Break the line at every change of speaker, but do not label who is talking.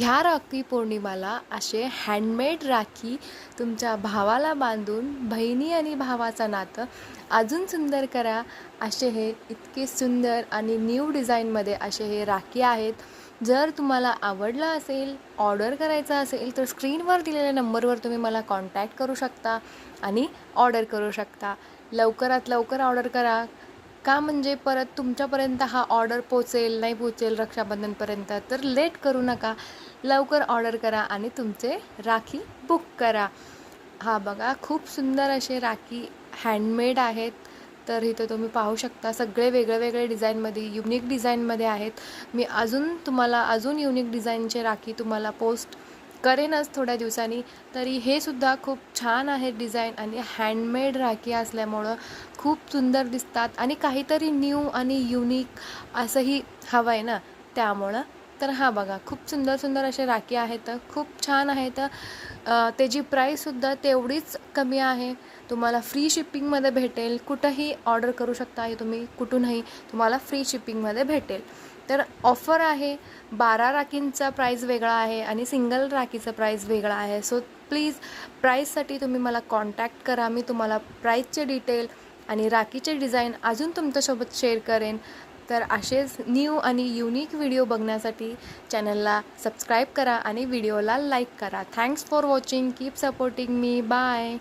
ह्या राखी पौर्णिमाला असे हँडमेड राखी तुमच्या भावाला बांधून बहिणी आणि भावाचं नातं अजून सुंदर करा. असे हे इतके सुंदर आणि न्यू डिझाईनमध्ये असे हे राखी आहेत. जर तुम्हाला आवडलं असेल, ऑर्डर करायचं असेल तर स्क्रीनवर दिलेल्या नंबरवर तुम्ही मला कॉन्टॅक्ट करू शकता आणि ऑर्डर करू शकता. लवकरात लवकर ऑर्डर करा. का म्हणजे परत तुमच्यापर्यंत हा ऑर्डर पोचेल नाही पोचेल रक्षाबंधनपर्यंत, तर लेट करू नका. लवकर ऑर्डर करा आणि तुमचे राखी बुक करा. हा बघा, खूप सुंदर असे राखी हँडमेड आहेत. तर इथं तुम्ही पाहू शकता सगळे वेगळे डिझाईनमध्ये, युनिक डिझाईनमध्ये आहेत. मी तुम्हाला अजून युनिक डिझाईनचे राखी तुम्हाला पोस्ट करेनच थोड्या दिवसांनी. तरी हे सुद्धा खूप छान आहे डिझाईन आणि हँडमेड राखी असल्यामुळं खूप सुंदर दिसतात आणि काहीतरी न्यू आणि युनिक असंही हवं आहे ना, त्यामुळं. तर हा बघा, खूप सुंदर असे राखी आहेत, खूप छान आहेत. त्याची प्राईससुद्धा तेवढीच कमी आहे. तुम्हाला फ्री शिपिंगमध्ये भेटेल. कुठंही ऑर्डर करू शकता हे तुम्ही, कुठूनही तुम्हाला फ्री शिपिंगमध्ये भेटेल. तर ऑफर आहे. 12 राखींचा प्राईस वेगळा आहे आणि सिंगल राखीचा प्राईस वेगळा आहे. सो प्लीज प्राईससाठी तुम्ही मला कॉन्टॅक्ट करा. मी तुम्हाला प्राईसचे डिटेल आणि राखीचे डिझाईन अजून तुमच्यासोबत शेअर करेन. तर असेच न्यू आणि युनिक व्हिडिओ बघण्यासाठी चॅनलला सबस्क्राईब करा आणि व्हिडिओला लाईक करा. Thanks for watching. Keep supporting me. Bye.